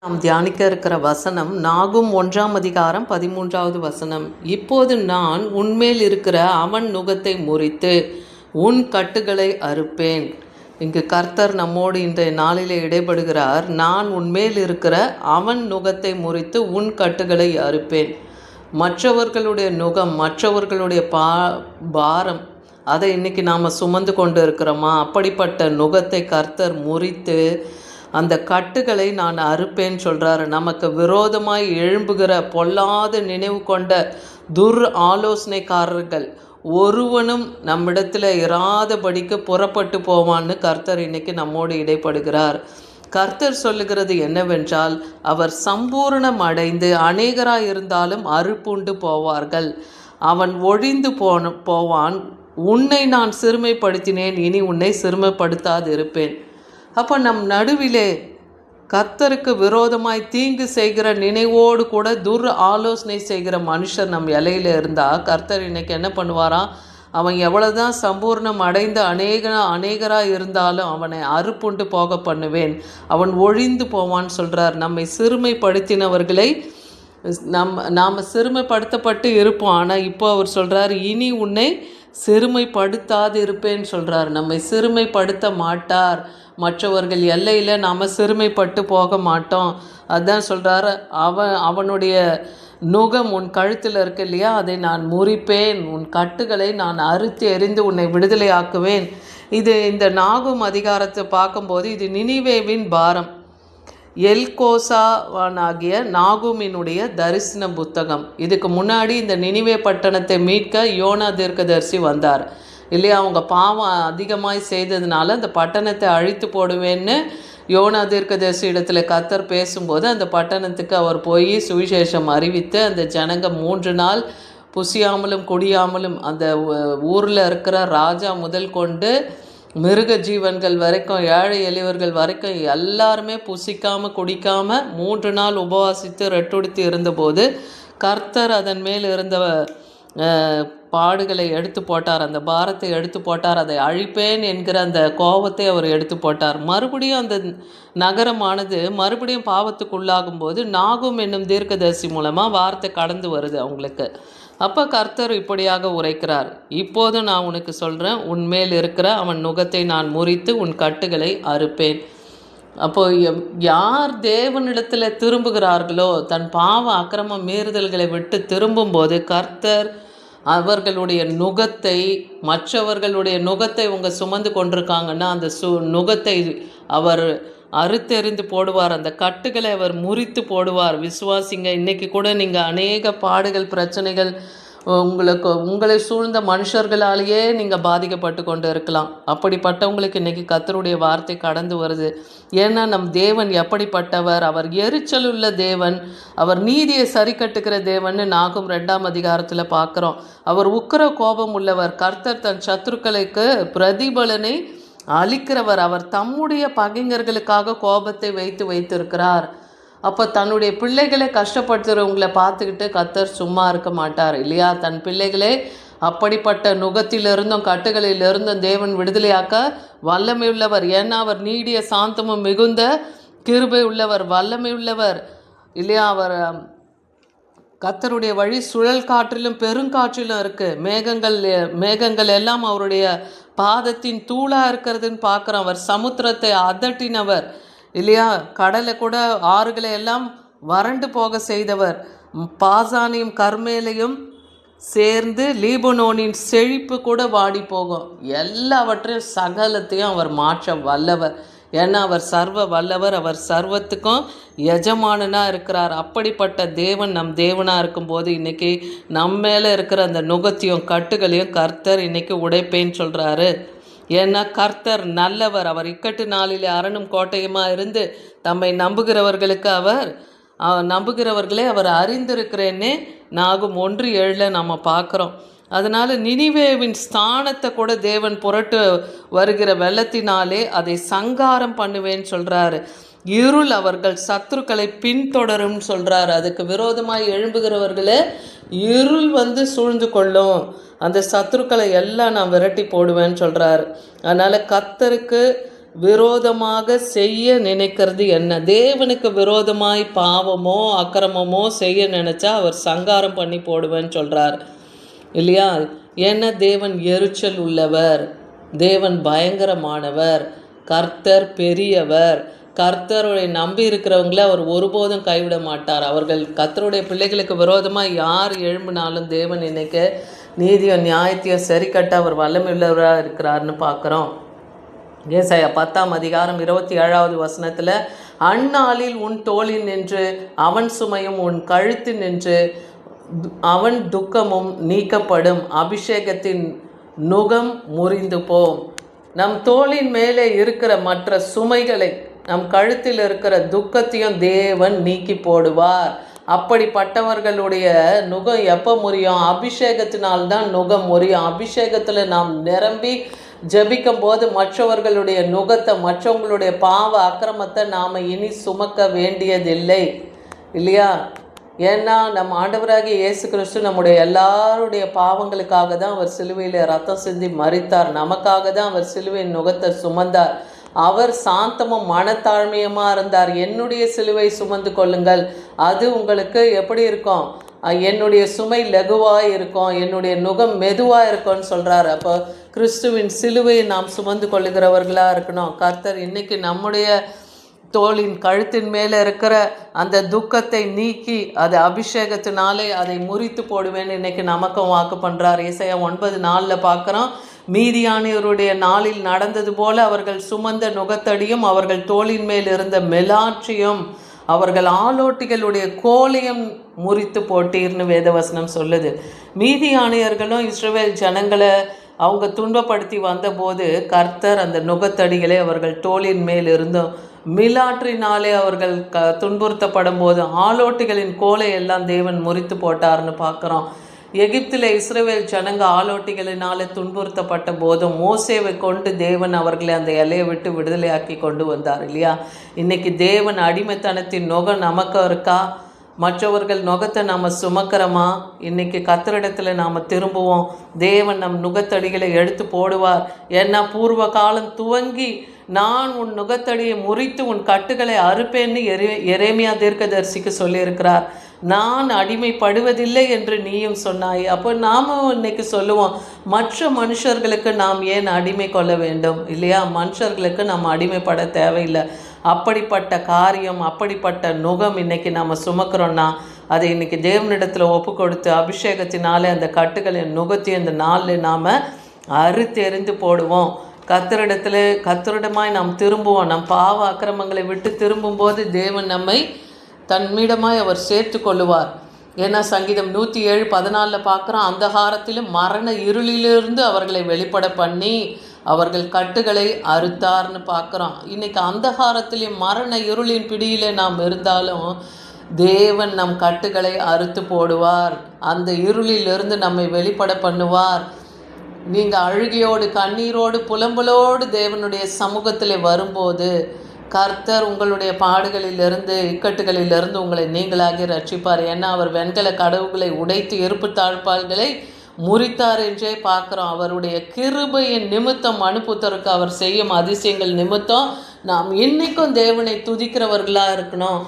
நாம் தியானிக்க இருக்கிற வசனம் நாகும் 1ஆம் அதிகாரம் 13வது வசனம். இப்போது நான் உன்மேல் இருக்கிற அவன் நுகத்தை முறித்து உன் கட்டுகளை அறுப்பேன். இங்கு கர்த்தர் நம்மோடு இன்றைய நாளிலே இடைபடுகிறார். நான் உன்மேல் இருக்கிற அவன் நுகத்தை முறித்து உன் கட்டுகளை அறுப்பேன். மற்றவர்களுடைய நுகம், மற்றவர்களுடைய பாரம், அதை இன்னைக்கு நாம் சுமந்து கொண்டு இருக்கிறோமா? அப்படிப்பட்ட நுகத்தை கர்த்தர் முறித்து அந்த கட்டுகளை நான் அறுப்பேன்னு சொல்கிறாரு. நமக்கு விரோதமாய் எழும்புகிற பொல்லாத நினைவு கொண்ட ஆலோசனைக்காரர்கள் ஒருவனும் நம்மிடத்தில் இராதபடிக்கு புறப்பட்டு போவான்னு கர்த்தர் இன்னைக்கு நம்மோடு இடைப்படுகிறார். கர்த்தர் சொல்லுகிறது என்னவென்றால், அவர் சம்பூர்ணம் அடைந்து அநேகராய் இருந்தாலும் அறுப்புண்டு போவார்கள். அவன் ஒழிந்து போவான். உன்னை நான் சிறுமைப்படுத்தினேன், இனி உன்னை சிறுமைப்படுத்தாது இருப்பேன். அப்போ நம் நடுவிலே கர்த்தருக்கு விரோதமாய் தீங்கு செய்கிற நினைவோடு கூட ஆலோசனை செய்கிற மனுஷர் நம் இலையில் இருந்தால் கர்த்தர் இன்னைக்கு என்ன பண்ணுவாராம்? அவன் எவ்வளோதான் சம்பூர்ணம் அடைந்து அநேகராக இருந்தாலும் அவனை அறுப்புண்டு போக பண்ணுவேன், அவன் ஒழிந்து போவான்னு சொல்கிறார். நம்மை சிறுமைப்படுத்தினவர்களை நாம் சிறுமைப்படுத்தப்பட்டு இருப்போம். ஆனால் இப்போ அவர் சொல்கிறார், இனி உன்னை சிறுமைப்படுத்தாது இருப்பேன்னு சொல்கிறார். நம்மை சிறுமைப்படுத்த மாட்டார். மற்றவர்கள் எல்லையில் நாம் சிறுமைப்பட்டு போக மாட்டோம். அதுதான் சொல்கிறார். அவனுடைய நுகம் உன் கழுத்தில் இருக்கு இல்லையா, அதை நான் முறிப்பேன், உன் கட்டுகளை நான் அறுத்து எறிந்து உன்னை விடுதலை ஆக்குவேன். இந்த நாகும் அதிகாரத்தை பார்க்கும்போது இது நினிவேவின் பாரம். எல்கோசாவானாகிய நாகுமினுடைய தரிசன புத்தகம். இதுக்கு முன்னாடி இந்த நினிவே பட்டணத்தை மீட்க யோனா தீர்க்கதரிசி வந்தார் இல்லையா? அவங்க பாவம் அதிகமாய் செய்ததுனால அந்த பட்டணத்தை அழித்து போடுவேன்னு யோனா தீர்க்கதரிசி இடத்துல கர்த்தர் பேசும்போது அந்த பட்டணத்துக்கு அவர் போய் சுவிசேஷம் அறிவித்து அந்த ஜனங்க 3 நாள் புசியாமலும் குடியாமலும், அந்த ஊரில் இருக்கிற ராஜா முதல் கொண்டு மிருக ஜீவன்கள் வரைக்கும், ஏழை எளியவர்கள் வரைக்கும் எல்லாருமே புசிக்காமல் குடிக்காமல் 3 நாள் உபவாசித்து ரெட்டுடுத்தி இருந்தபோது கர்த்தர் அதன் மேல் இருந்த பாடுகளை எடுத்து போட்டார், அந்த பாரத்தை எடுத்து போட்டார், அதை அழிப்பேன் என்கிற அந்த கோபத்தை அவர் எடுத்து போட்டார். மறுபடியும் அந்த நகரமானது மறுபடியும் பாவத்துக்குள்ளாகும் போது நாகும் என்னும் தீர்க்கதரிசி மூலமாக வார்த்தை கடந்து வருது அவங்களுக்கு. அப்போ கர்த்தர் இப்படியாக உரைக்கிறார், இப்போது நான் உனக்கு சொல்கிறேன், உன்மேல் இருக்கிற அவன் நுகத்தை நான் முறித்து உன் கட்டுகளை அறுப்பேன். அப்போ யார் தேவனிடத்தில் திரும்புகிறார்களோ, தன் பாவ அக்கிரம மீறுதல்களை விட்டு திரும்பும்போது கர்த்தர் அவர்களுடைய நுகத்தை, மற்றவர்களுடைய நுகத்தை அவங்க சுமந்து கொண்டிருக்காங்கன்னா அந்த நுகத்தை அவர் அறுத்தெறிந்து போடுவார். அந்த கட்டுகளை அவர் முறித்து போடுவார். விசுவாசிங்க, இன்றைக்கி கூட நீங்கள் அநேக பாடுகள், பிரச்சனைகள், உங்களை சூழ்ந்த மனுஷர்களாலேயே நீங்கள் பாதிக்கப்பட்டு கொண்டு இருக்கலாம். அப்படிப்பட்டவங்களுக்கு இன்றைக்கி கர்த்தருடைய வார்த்தை கடந்து வருது. ஏன்னா நம் தேவன் எப்படிப்பட்டவர்? அவர் எரிச்சல் உள்ள தேவன், அவர் நீதியை சரி கட்டுகிற தேவன்னு நாகும் 2ஆம் அதிகாரத்தில் பார்க்குறோம். அவர் உக்கிர கோபம் உள்ளவர். கர்த்தர் தன் சத்துருக்களுக்கு பிரதிபலனை அளிக்கிறவர். அவர் தம்முடைய பகைஞர்களுக்காக கோபத்தை வைத்திருக்கிறார். அப்போ தன்னுடைய பிள்ளைகளை கஷ்டப்படுத்துகிறவங்களை பார்த்துக்கிட்டு கர்த்தர் சும்மா இருக்க மாட்டார் இல்லையா? தன் பிள்ளைகளே அப்படிப்பட்ட நுகத்திலிருந்தும் கட்டுகளிலிருந்தும் தேவன் விடுதலையாக்க வல்லமை உள்ளவர். ஏன்னா அவர் நீடிய சாந்தமும் மிகுந்த கிருபை உள்ளவர், வல்லமை உள்ளவர் இல்லையா? அவர் கர்த்தருடைய வழி சுழல் காற்றிலும் பெருங்காற்றிலும் இருக்குது. மேகங்கள் எல்லாம் அவருடைய பாதத்தின் தூளாக இருக்கிறதுன்னு பார்க்குறோம். அவர் சமுத்திரத்தை அதட்டினவர் இல்லையா? கடலை கூட, ஆறுகளை எல்லாம் வறண்டு போக செய்தவர். பாசானையும் கர்மேலையும் சேர்ந்து லீபனோனின் செழிப்பு கூட வாடி போகும். எல்லாவற்றையும் சகலத்தையும் அவர் மாற்ற வல்லவர். ஏன்னா அவர் சர்வ வல்லவர், அவர் சர்வத்துக்கும் எஜமானனாக இருக்கிறார். அப்படிப்பட்ட தேவன் நம் தேவனாக இருக்கும்போது இன்றைக்கி நம்ம மேலே இருக்கிற அந்த நுகத்தையும் கட்டுகளையும் கர்த்தர் இன்றைக்கி உடைப்பேன்னு சொல்கிறாரு. ஏன்னா கர்த்தர் நல்லவர். அவர் இக்கட்டு நாளிலே அரணும் கோட்டையுமாக இருந்து தம்மை நம்புகிறவர்களே அவர் அறிந்திருக்கிறேன்னே நாகும் 1:7 நம்ம பார்க்குறோம். அதனால் நினிவேவின் ஸ்தானத்தை கூட தேவன் புரட்டு வருகிற வெள்ளத்தினாலே அதை சங்காரம் பண்ணுவேன்னு சொல்கிறாரு. இருள் அவர்கள் சத்துருக்களை பின்தொடரும்னு சொல்கிறாரு. அதுக்கு விரோதமாக எழும்புகிறவர்களே இருள் சூழ்ந்து கொள்ளும். அந்த சத்துருக்களை எல்லாம் நான் விரட்டி போடுவேன்னு சொல்கிறாரு. அதனால் கர்த்தருக்கு விரோதமாக செய்ய நினைக்கிறது என்ன? தேவனுக்கு விரோதமாய் பாவமோ அக்கிரமமோ செய்ய நினைச்சா அவர் சங்காரம் பண்ணி போடுவேன்னு சொல்கிறார் இல்லையா? ஏன்னா தேவன் எரிச்சல் உள்ளவர், தேவன் பயங்கரமானவர், கர்த்தர் பெரியவர். கர்த்தருடைய நம்பி இருக்கிறவங்கள அவர் ஒருபோதும் கைவிட மாட்டார். அவர்கள் கர்த்தருடைய பிள்ளைகளுக்கு விரோதமாக யார் எழும்பினாலும் தேவன் இன்னைக்கு நீதியும் நியாயத்தையும் சரி கட்ட அவர் வல்லமையுள்ளவராக இருக்கிறார்னு பார்க்குறோம். ஏசாயா 10ஆம் அதிகாரம் 27வது வசனத்தில், அந்நாளில் உன் தோளில் நின்று அவன் சுமையும் உன் கழுத்து நின்று அவன் துக்கமும் நீக்கப்படும், அபிஷேகத்தின் நுகம் முறிந்து போம். நம் தோளின் மேலே இருக்கிற மற்ற சுமைகளை, நம் கழுத்தில் இருக்கிற துக்கத்தையும் தேவன் நீக்கி போடுவார். அப்படிப்பட்டவர்களுடைய நுகம் எப்போ முறியும்? அபிஷேகத்தினால்தான் நுகம் முறியும். அபிஷேகத்தில் நாம் நிரம்பி ஜபிக்கும் போது மற்றவர்களுடைய நுகத்தை, மற்றவங்களுடைய பாவ அக்கிரமத்தை நாம் இனி சுமக்க வேண்டியதில்லை இல்லையா? ஏன்னா நம் ஆண்டவராகிய இயேசு கிறிஸ்து நம்முடைய எல்லாருடைய பாவங்களுக்காக தான் அவர் சிலுவையில் ரத்தம் சிந்தி மரித்தார். நமக்காக தான் அவர் சிலுவையின் நுகத்தை சுமந்தார். அவர் சாந்தமும் மனத்தாழ்மையுமா இருந்தார். என்னுடைய சிலுவை சுமந்து கொள்ளுங்கள், அது உங்களுக்கு எப்படி இருக்கும்? என்னுடைய சுமை லகுவாக இருக்கும், என்னுடைய நுகம் மெதுவாக இருக்கும்னு சொல்கிறார். அப்போ கிறிஸ்துவின் சிலுவையை நாம் சுமந்து கொள்ளுகிறவர்களாக இருக்கணும். கர்த்தர் இன்னைக்கு நம்முடைய தோளின் கழுத்தின் மேலே இருக்கிற அந்த துக்கத்தை நீக்கி அது அபிஷேகத்தினாலே அதை முறித்து போடுவேன்னு இன்னைக்கு நமக்கும் வாக்கு பண்ணுறார். ஏசாயா 9:4 பார்க்குறோம், மீதியானியருடைய நாளில் நடந்தது போல அவர்கள் சுமந்த நுகத்தடியும் அவர்கள் தோளின் மேல் இருந்த மெலாட்சியும் அவர்கள் ஆலோட்டிகளுடைய கோலையும் முறித்து போட்டீர்னு வேதவசனம் சொல்லுது. மீதியானியர்களும் இஸ்ரவேல் ஜனங்களை அவங்க துன்பப்படுத்தி வந்தபோது கர்த்தர் அந்த நுகத்தடிகளை அவர்கள் தோளின் மேல் இருந்தும் மிலாற்றினாலே அவர்கள் துன்புறுத்தப்படும் போது ஆலோட்டிகளின் கோலை எல்லாம் தேவன் முறித்து போட்டார்னு பார்க்குறோம். எகிப்தில் இஸ்ரவேல் ஜனங்க ஆலோட்டிகளினாலே துன்புறுத்தப்பட்ட போதும் மோசேவை கொண்டு தேவன் அவர்களை அந்த எல்லையை விட்டு விடுதலையாக்கி கொண்டு வந்தார் இல்லையா? இன்னைக்கு தேவன் அடிமைத்தனத்தின் நுகம் நமக்கு இருக்கா? மற்றவர்கள் நுகத்தை நாம் சுமக்கிறோமா? இன்னைக்கு கர்த்தரிடத்தில் நாம் திரும்புவோம். தேவன் நம் நுகத்தடிகளை எடுத்து போடுவார். ஏன்னா பூர்வ காலம் துவங்கி நான் உன் நுகத்தடியை முறித்து உன் கட்டுகளை அறுப்பேன்னு எரேமியா தீர்க்கதரிசிக்கு சொல்லியிருக்கிறார். நான் அடிமைப்படுவதில்லை என்று நீயும் சொன்னாய். அப்போ நாம் இன்னைக்கு சொல்லுவோம், மற்ற மனுஷர்களுக்கு நாம் ஏன் அடிமை கொள்ள வேண்டும் இல்லையா? மனுஷர்களுக்கு நம்ம அடிமைப்பட தேவையில்லை. அப்படிப்பட்ட காரியம், அப்படிப்பட்ட நுகம் இன்னைக்கு நம்ம சுமக்கிறோன்னா அதை இன்னைக்கு தேவனிடத்தில் ஒப்பு கொடுத்து அபிஷேகத்தினாலே அந்த கட்டுகளின் நுகத்தையும் இந்த நாளில் நாம் அறுத்தெறிந்து போடுவோம். கர்த்தரிடமாய் நாம் திரும்புவோம். நம் பாவ அக்கிரமங்களை விட்டு திரும்பும்போது தேவன் நம்மை தன்மிடமாய் அவர் சேர்த்து கொள்ளுவார். ஏன்னா சங்கீதம் 107:14 பார்க்குறோம், அந்தகாரத்திலும் மரண இருளிலிருந்து அவர்களை வெளிப்பட பண்ணி அவர்கள் கட்டுகளை அறுத்தார்னு பார்க்குறோம். இன்றைக்கி அந்தகாரத்திலையும் மரண இருளின் பிடியில் நாம் இருந்தாலும் தேவன் நம் கட்டுகளை அறுத்து போடுவார். அந்த இருளிலிருந்து நம்மை வெளிப்பட பண்ணுவார். நீங்கள் அழுகையோடு கண்ணீரோடு புலம்பலோடு தேவனுடைய சமூகத்தில் வரும்போது கர்த்தர் உங்களுடைய பாடுகளிலிருந்து இக்கட்டுகளிலிருந்து உங்களை நீங்களாகி ரட்சிப்பார். ஏன்னா அவர் வெண்கல கடவுகளை உடைத்து எருப்பு தாழ்பால்களை முறித்தார் என்றே பார்க்குறோம். அவருடைய கிருபையின் நிமித்தம் மனுப்புத்தருக்கு அவர் செய்யும் அதிசயங்கள் நிமித்தம் நாம் இன்றைக்கும் தேவனை துதிக்கிறவர்களாக இருக்கணும்.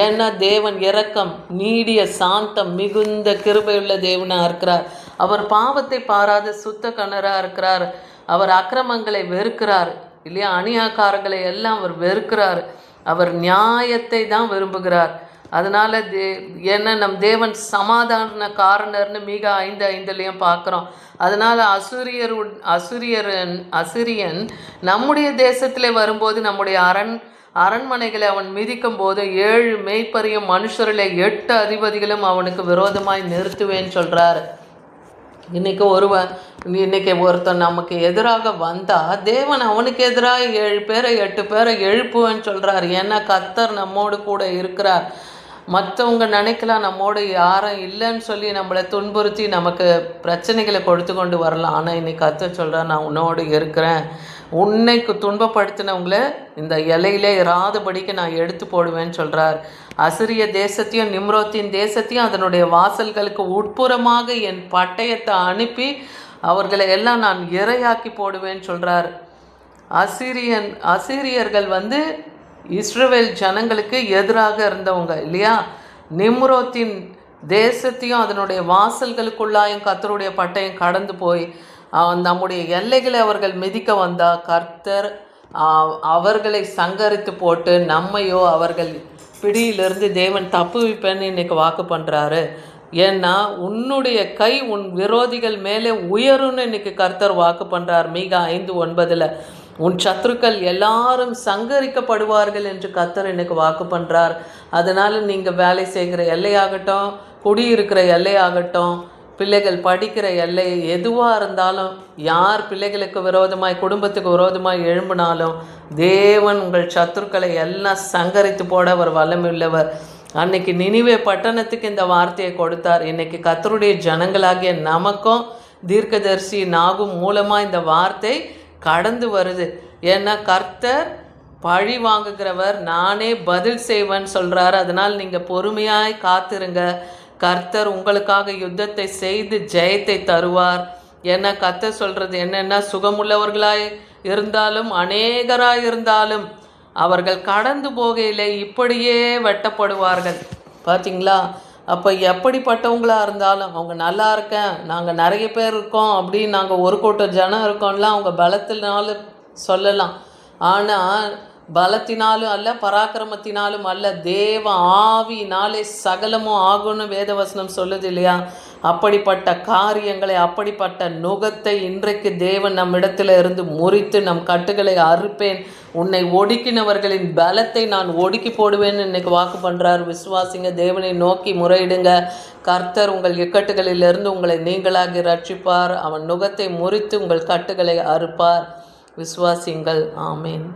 ஏன்னா தேவன் இரக்கம், நீடிய சாந்தம், மிகுந்த கிருபையுள்ள தேவனாக இருக்கிறார். அவர் பாவத்தை பாராத சுத்த கணராக இருக்கிறார். அவர் அக்கிரமங்களை வெறுக்கிறார் இல்லையா? அநியாயக்காரங்களை எல்லாம் அவர் வெறுக்கிறார். அவர் நியாயத்தை தான் விரும்புகிறார். அதனால் ஏன்னா நம் தேவன் சமாதான காரணர்னு மிக 5:5 பார்க்குறோம். அதனால் அசிரியன் நம்முடைய தேசத்தில் வரும்போது நம்முடைய அரண்மனைகளை அவன் மிதிக்கும் போது 7 மேய்ப்பரையும் மனுஷரில் 8 அதிபதிகளும் அவனுக்கு விரோதமாய் நிறுத்துவேன்னு சொல்கிறார். இன்றைக்கி ஒருத்தன் நமக்கு எதிராக வந்தால் தேவன் அவனுக்கு எதிராக 7 பேரை 8 பேரை எழுப்புவேன்னு சொல்கிறார். ஏன்னா கர்த்தர் நம்மோடு கூட இருக்கிறார். மற்றவங்க நினைக்கலாம் நம்மோடு யாரும் இல்லைன்னு சொல்லி நம்மளை துன்புறுத்தி நமக்கு பிரச்சனைகளை கொடுத்து கொண்டு வரலாம். ஆனால் இன்னைக்கு கர்த்தர் சொல்கிறார், நான் உன்னோடு இருக்கிறேன். உன்னைக்கு துன்பப்படுத்தினவங்கள இந்த இலையிலே இராதபடிக்கு நான் எடுத்து போடுவேன்னு சொல்கிறார். அசிரிய தேசத்தையும் நிம்ரோத்தின் தேசத்தையும் அதனுடைய வாசல்களுக்கு உட்புறமாக என் பட்டயத்தை அனுப்பி அவர்களை எல்லாம் நான் இரையாக்கி போடுவேன்னு சொல்கிறார். அசீரியர்கள் வந்து இஸ்ரவேல் ஜனங்களுக்கு எதிராக இருந்தவங்க இல்லையா. நிம்ரோத்தின் தேசத்தையும் அதனுடைய வாசல்களுக்குள்ளாயும் கர்த்தருடைய பட்டயம் கடந்து போய் நம்முடைய எல்லைகளை அவர்கள் மிதிக்க வந்தா கர்த்தர் அவர்களை சங்கரித்து போட்டு நம்மையோ அவர்கள் பிடியிலிருந்து தேவன் தப்புவிப்பேன்னு இன்னைக்கு வாக்கு பண்ணுறாரு. ஏன்னா உன்னுடைய கை உன் விரோதிகள் மேலே உயரும்னு இன்னைக்கு கர்த்தர் வாக்கு பண்ணுறார். மீகா 5:9 உன் சத்துருக்கள் எல்லாரும் சங்கரிக்கப்படுவார்கள் என்று கர்த்தர் இன்னைக்கு வாக்கு பண்ணுறார். அதனால் நீங்கள் வேலை செய்கிற எல்லையாகட்டும், குடியிருக்கிற எல்லையாகட்டும், பிள்ளைகள் படிக்கிற எல்லை எதுவாக இருந்தாலும், யார் பிள்ளைகளுக்கு விரோதமாய் குடும்பத்துக்கு விரோதமாய் எழும்பினாலும் தேவன் உங்கள் சத்துருக்களை எல்லாம் சங்கரித்து போட அவர் வல்லமையுள்ளவர். அன்னைக்கு நினிவே பட்டணத்துக்கு இந்த வார்த்தையை கொடுத்தார். இன்னைக்கு கர்த்தருடைய ஜனங்களாகிய நமக்கும் தீர்க்கதரிசி நாகும் மூலமாக இந்த வார்த்தை கடந்து வருது. ஏன்னா கர்த்தர் பழி வாங்குகிறவர், நானே பதில் செய்வேன்னு சொல்கிறாரு. அதனால் நீங்கள் பொறுமையாய் காத்திருங்க. கர்த்தர் உங்களுக்காக யுத்தத்தை செய்து ஜெயத்தை தருவார். ஏன்னா கர்த்தர் சொல்கிறது என்னென்னா, சுகமுள்ளவர்களாய் இருந்தாலும் அநேகராய் இருந்தாலும் அவர்கள் கடந்து போகையில் இப்படியே வெட்டப்படுவார்கள். பார்த்தீங்களா? அப்போ எப்படிப்பட்டவங்களாக இருந்தாலும் அவங்க நல்லா இருக்கேன், நாங்கள் நிறைய பேர் இருக்கோம் அப்படின்னு நாங்கள் ஒரு கூட்டம் ஜனம் இருக்கோம்லாம் அவங்க பலத்தினாலும் சொல்லலாம். ஆனால் பலத்தினாலும் அல்ல, பராக்கிரமத்தினாலும் அல்ல, தேவ ஆவியினாலே சகலமும் ஆகும்னு வேதவசனம் சொல்லுது இல்லையா. அப்படிப்பட்ட காரியங்களை, அப்படிப்பட்ட நுகத்தை இன்றைக்கு தேவன் நம்மிடத்தில் இருந்து முறித்து நம் கட்டுகளை அறுப்பேன், உன்னை ஒடுக்கினவர்களின் பலத்தை நான் ஒடுக்கி போடுவேன்னு இன்னைக்கு வாக்கு பண்ணுறார். விசுவாசிங்க, தேவனை நோக்கி முறையிடுங்க. கர்த்தர் உங்கள் இக்கட்டுகளிலிருந்து உங்களை நீங்களாகி ரட்சிப்பார். அவன் நுகத்தை முறித்து உங்கள் கட்டுகளை அறுப்பார். விசுவாசிங்கள். ஆமேன்.